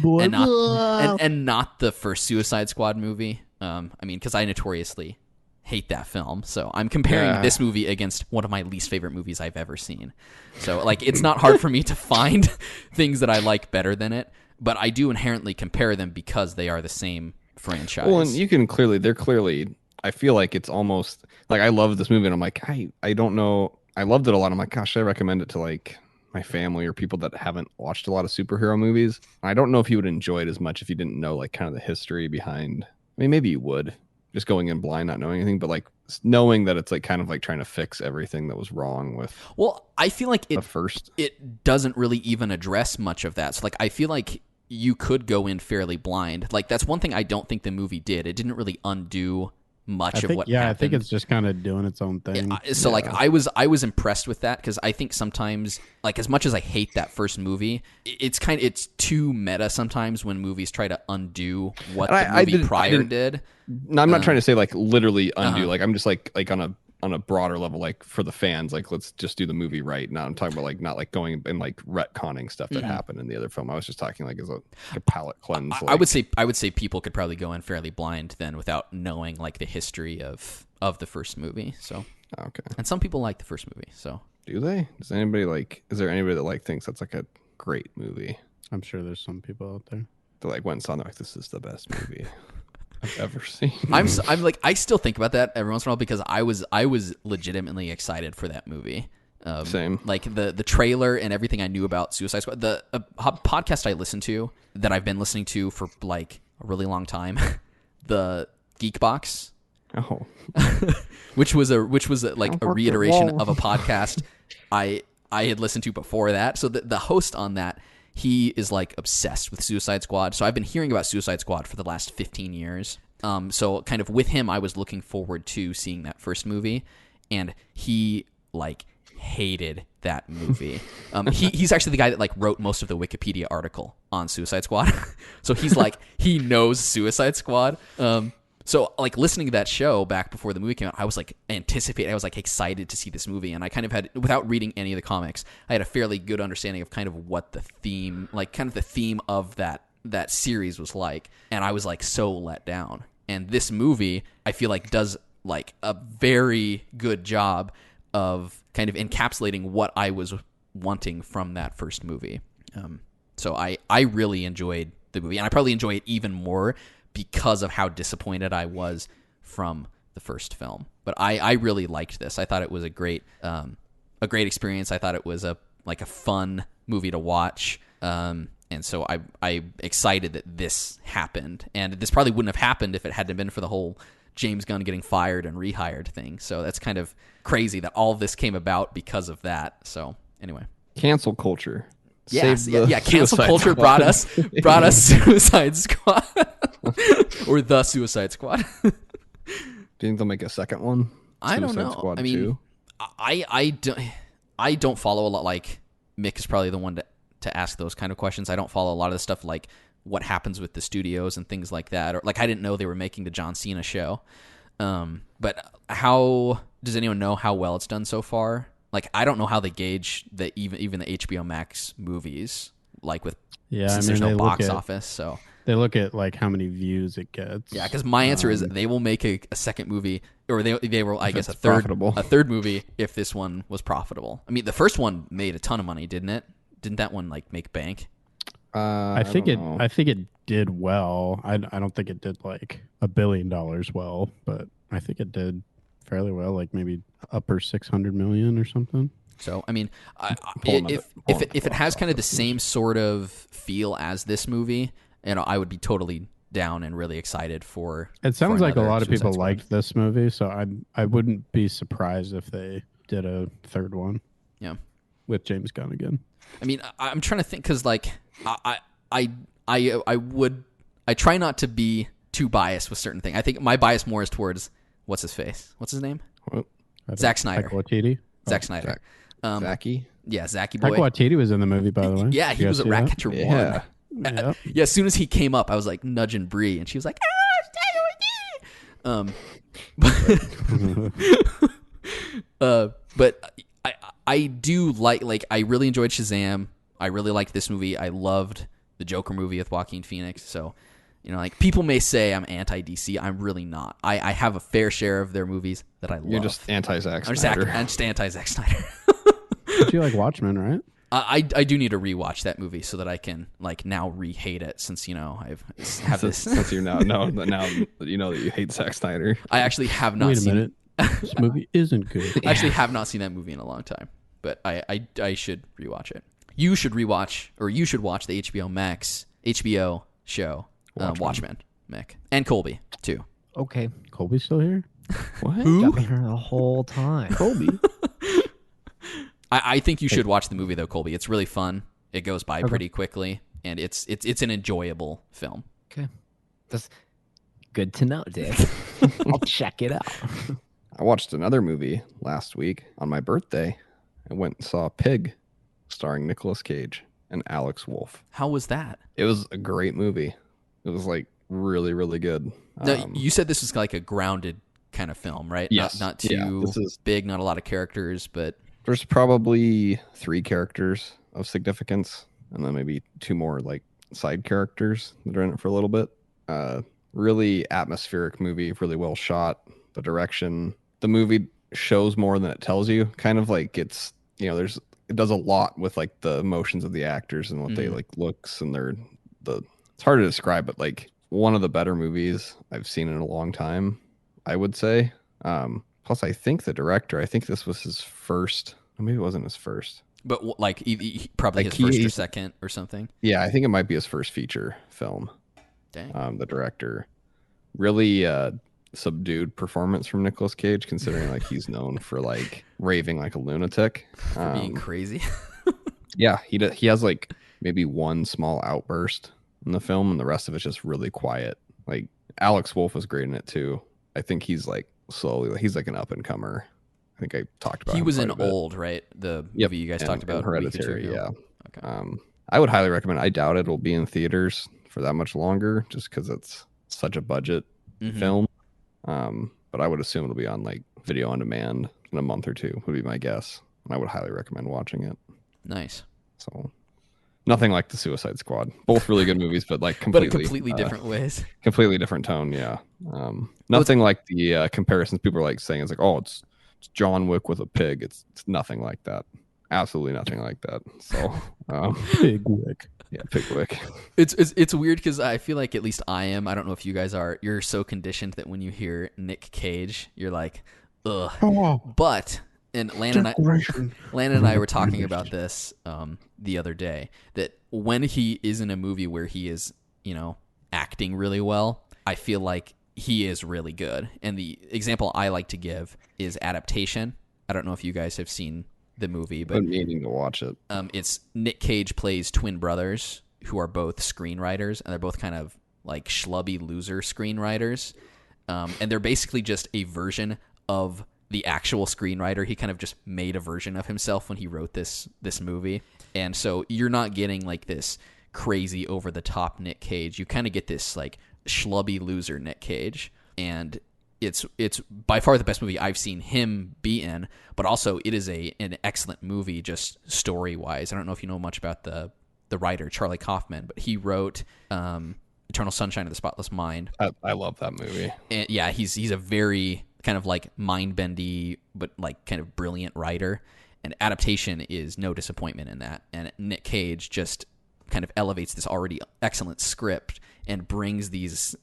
and not the first Suicide Squad movie. I mean, because I notoriously hate that film, so I'm comparing Yeah. this movie against one of my least favorite movies I've ever seen. So like, it's not hard for me to find things that I like better than it, but I do inherently compare them because they are the same franchise. Well, and they're clearly, I feel like it's almost like I love this movie and I'm like, I don't know. I loved it a lot. I'm like, gosh, should I recommend it to like my family or people that haven't watched a lot of superhero movies? I don't know if you would enjoy it as much if you didn't know like kind of the history behind. I mean, maybe you would, just going in blind, not knowing anything, but like knowing that it's like kind of like trying to fix everything that was wrong with. Well, I feel like the first. It doesn't really even address much of that. So like I feel like you could go in fairly blind. Like that's one thing I don't think the movie did. It didn't really undo much of what happened. I think it's just kind of doing its own thing. So like I was impressed with that because I think sometimes, like as much as I hate that first movie, it's too meta sometimes when movies try to undo what the movie prior did. No, I'm not trying to say like literally undo. Like I'm just like on a broader level, like for the fans, like let's just do the movie right. Now I'm talking about like not like going and like retconning stuff that happened in the other film. I was just talking like as a palate cleanse. I would say people could probably go in fairly blind then without knowing like the history of the first movie. So okay, and some people like the first movie. So do they? Is there anybody that like thinks that's like a great movie? I'm sure there's some people out there that like went and saw it, like this is the best movie I've ever seen. I'm like I still think about that every once in a while because I was legitimately excited for that movie. Same. Like the trailer and everything I knew about Suicide Squad. The podcast I listened to that I've been listening to for like a really long time, the Geek Box. Oh, which was like a reiteration of a podcast I had listened to before that. So the host on that, he is like obsessed with Suicide Squad. So I've been hearing about Suicide Squad for the last 15 years. So kind of with him, I was looking forward to seeing that first movie, and he like hated that movie. He's actually the guy that like wrote most of the Wikipedia article on Suicide Squad. So he's like, he knows Suicide Squad. So like listening to that show back before the movie came out, I was like excited to see this movie. And I kind of had, without reading any of the comics, I had a fairly good understanding of kind of what the theme, like kind of the theme of that series was like. And I was like so let down. And this movie, I feel like does like a very good job of kind of encapsulating what I was wanting from that first movie. So I really enjoyed the movie, and I probably enjoy it even more because of how disappointed I was from the first film. But I really liked this. I thought it was a great experience. I thought it was a fun movie to watch. And so I'm excited that this happened. And this probably wouldn't have happened if it hadn't been for the whole James Gunn getting fired and rehired thing. So that's kind of crazy that all of this came about because of that. So anyway, cancel culture. Yes, yeah. Cancel culture brought us Suicide Squad or the Suicide Squad. Do you think they'll make a second one? I don't know. Squad I mean, 2? I don't follow a lot. Like Mick is probably the one to ask those kind of questions. I don't follow a lot of the stuff like what happens with the studios and things like that. Or like I didn't know they were making the John Cena show. But how does anyone know how well it's done so far? Like I don't know how they gauge even the HBO Max movies, like since there's no box office. So they look at like how many views it gets. Yeah, because my answer is they will make a second movie, or they will I guess a third movie if this one was profitable. I mean, the first one made a ton of money, didn't it? Didn't that one like make bank? I think it did well. I don't think it did like $1 billion well, but I think it did fairly well, like maybe upper 600 million or something. So I mean, if it has kind of the same sort of feel as this movie, I would be totally down and really excited for. It sounds like a lot of people liked this movie, so I wouldn't be surprised if they did a third one. Yeah, with James Gunn again. I mean, I'm trying to think because like I try not to be too biased with certain things. I think my bias more is towards what's his face? What's his name? Zack Snyder. Zack Snyder. Zachy? Yeah, Zachy boy. Taika Waititi was in the movie, by the way. Yeah, he was a Ratcatcher 1. Yeah. Yeah, as soon as he came up, I was like nudging Brie, and she was like, but I do like I really enjoyed Shazam. I really liked this movie. I loved the Joker movie with Joaquin Phoenix. So, like people may say I'm anti-DC. I'm really not. I have a fair share of their movies that I love. You're just anti-Zack Snyder. I'm just anti-Zack Snyder. But you like Watchmen, right? I do need to rewatch that movie so that I can like now re-hate it since have this. Since you now you know that you hate Zack Snyder. I actually have not seen. Wait a minute. This movie isn't good. I actually have not seen that movie in a long time, but I should rewatch it. You should rewatch, or you should watch the HBO Max HBO show Watchmen, Mick, and Colby too. Okay. Colby's still here? What? Got me here the whole time. Colby? I think you should watch the movie though, Colby. It's really fun. It goes by pretty quickly, and it's an enjoyable film. Okay. That's good to know, Dick. I'll check it out. I watched another movie last week on my birthday. I went and saw Pig, starring Nicolas Cage and Alex Wolff. How was that? It was a great movie. It was like really, really good. Now, you said this was like a grounded kind of film, right? Yes. Not too this is, big, not a lot of characters, but there's probably 3 characters of significance, and then maybe 2 more like side characters that are in it for a little bit. Really atmospheric movie, really well shot. The direction, the movie shows more than it tells you. Kind of like it does a lot with like the emotions of the actors and what they like looks and it's hard to describe, but like one of the better movies I've seen in a long time, I would say. Plus, I think the director, I think this was his first. Maybe it wasn't his first. but like he probably Like his first or second or something. Yeah, I think it might be his first feature film. Dang. The director, really subdued performance from Nicolas Cage, considering like he's known for like raving like a lunatic, For being crazy. Yeah, he has like maybe one small outburst in the film, and the rest of it's just really quiet. Like Alex Wolff was great in it too. I think he's like he's like an up and comer. I think I talked about. He him was quite in a bit. Old, right? The movie you guys talked about. And Hereditary. a week or two Yeah. ago. Okay. I would highly recommend. I doubt it'll be in theaters for that much longer, just because it's such a budget film. But I would assume it'll be on like video on demand in a month or two. Would be my guess, and I would highly recommend watching it. Nice. So, nothing like the Suicide Squad. Both really good movies, but like completely, But in completely different ways. completely different tone. Yeah. Nothing like the comparisons people are like saying. It's like, oh, it's John Wick with a pig. It's nothing like that. Absolutely nothing like that. So, Big Wick. yeah, Pigwick. It's weird because I feel like at least I am. I don't know if you guys are. You're so conditioned that when you hear Nick Cage, you're like, ugh. Oh, But and Landon and I were talking about this the other day, that when he is in a movie where he is, acting really well, I feel like he is really good. And the example I like to give is Adaptation. I don't know if you guys have seen the movie, but Been meaning to watch it. it's Nick Cage plays twin brothers who are both screenwriters, and they're both kind of like schlubby loser screenwriters. And they're basically just a version of the actual screenwriter. He kind of just made a version of himself when he wrote this movie. And so you're not getting like this crazy over the top Nick Cage. You kind of get this like schlubby loser Nick Cage. And it's by far the best movie I've seen him be in, but also it is an excellent movie just story-wise. I don't know if you know much about the writer, Charlie Kaufman, but he wrote Eternal Sunshine of the Spotless Mind. I love that movie. And yeah, he's a very kind of like mind-bendy but like kind of brilliant writer, and Adaptation is no disappointment in that. And Nick Cage just kind of elevates this already excellent script and brings these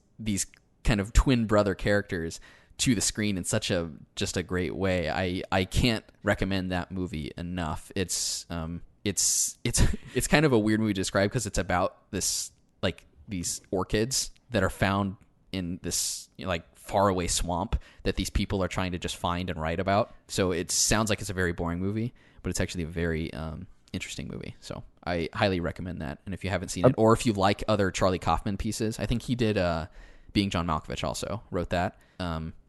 kind of twin brother characters to the screen in such a great way. I can't recommend that movie enough. It's kind of a weird movie to describe because it's about this like these orchids that are found in this like faraway swamp that these people are trying to just find and write about. So it sounds like it's a very boring movie, but it's actually a very interesting movie. So I highly recommend that. And if you haven't seen it, or if you like other Charlie Kaufman pieces, I think he did Being John Malkovich also wrote that.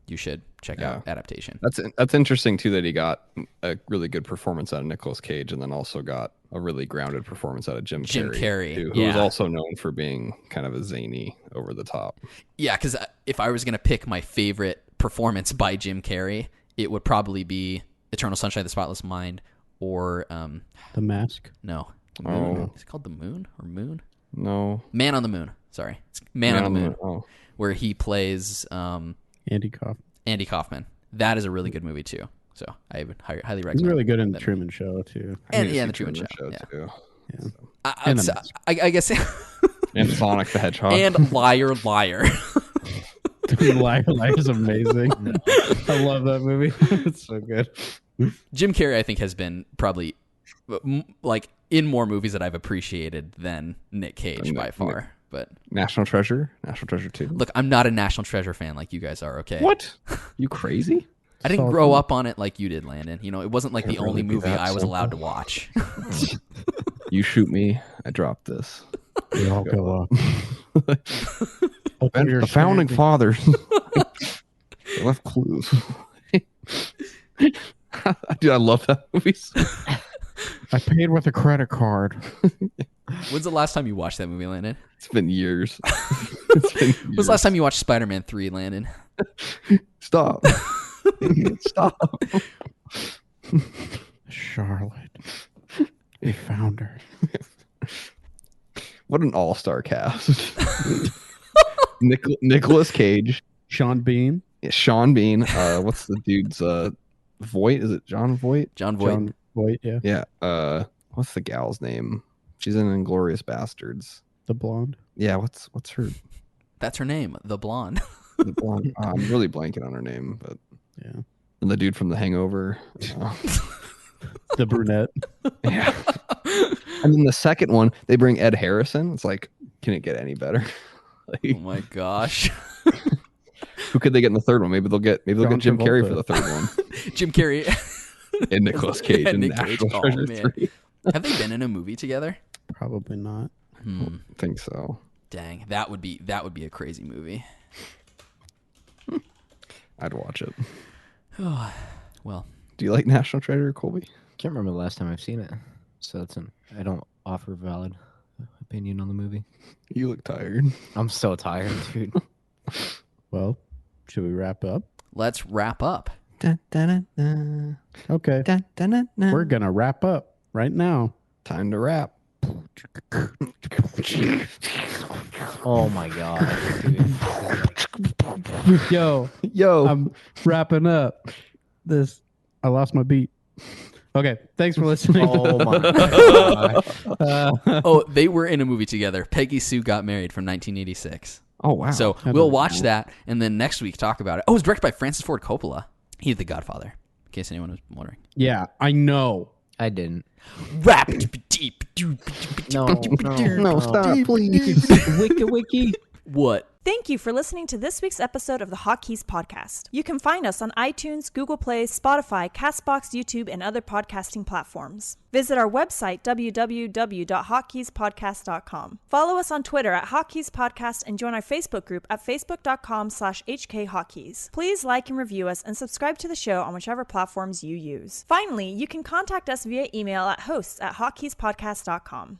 You should check out Adaptation. That's interesting too, that he got a really good performance out of Nicolas Cage, and then also got a really grounded performance out of Jim Carrey, who was also known for being kind of a zany, over the top. Yeah, because if I was going to pick my favorite performance by Jim Carrey, it would probably be Eternal Sunshine of the Spotless Mind, or The Mask. No, The Moon. Is it called The Moon or Moon? No, Man on the Moon. Sorry, it's Man on the Moon, Oh. where he plays Andy Kaufman. Andy Kaufman. That is a really good movie too. So I would highly recommend. He's really good in The that Truman Show too. And I need to see The Truman Show. Yeah. too. Yeah. I guess. And Sonic the Hedgehog. And Liar Liar. Dude, Liar is amazing. I love that movie. It's so good. Jim Carrey, I think, has been probably like in more movies that I've appreciated than Nick Cage by far. But National Treasure 2. look, I'm not a National Treasure fan like you guys are. Okay, What? You crazy? I didn't Solid grow film. up on it like you did, Landon. You know, it wasn't like Can't the only really be movie that I was simple. allowed to watch. You shoot me, I drop this. We all go up. The founding fathers left clues. Dude, I love that movie. I paid with a credit card. When's the last time you watched that movie, Landon? It's been years. It's been years. When's the last time you watched Spider-Man 3, Landon? Stop. Stop. Charlotte. We found her. What an all-star cast. Nicholas Cage, Sean Bean. Sean Bean. What's the dude's Voight? Is it John Voight? John Voight. John Voight, yeah. Yeah. What's the gal's name? She's in Inglourious Bastards. The blonde. Yeah. What's her? That's her name, the blonde. The blonde. I'm really blanking on her name, but Yeah. and the dude from The Hangover. The brunette. Yeah. And then the second one, they bring Ed Harrison. It's like, can it get any better? Oh my gosh. Who could they get in the third one? Maybe they'll get John Jim Carrey Travolta. for the third one. Jim Carrey. And Nicolas Cage Yeah, in Nick Cage. National Oh, Treasure man. 3. Have they been in a movie together? Probably not. I think so. Dang, that would be a crazy movie. I'd watch it. Well, Do you like National Treasure, Colby? Can't remember the last time I've seen it, so I don't offer valid opinion on the movie. You look tired. I'm so tired, dude. Well, should we wrap up? let's wrap up. Okay. We're going to wrap up right now. Time to wrap. Oh my god, dude. Yo, I'm wrapping up this. I lost my beat. Okay. Thanks for listening. Oh my god. Oh, they were in a movie together. Peggy Sue Got Married from 1986. Oh, wow. So we'll watch that and then next week talk about it. Oh, it was directed by Francis Ford Coppola. He's the Godfather, in case anyone was wondering. Yeah, I know. I didn't. Rap. No, stop, please. Wiki. What? Thank you for listening to this week's episode of the Hotkeys podcast. You can find us on iTunes, Google Play, Spotify, Castbox, YouTube, and other podcasting platforms. Visit our website, www.hotkeyspodcast.com. Follow us on Twitter at Hotkeys Podcast and join our Facebook group at facebook.com/HKHotkeys. Please like and review us and subscribe to the show on whichever platforms you use. Finally, you can contact us via email at hosts@hotkeyspodcast.com.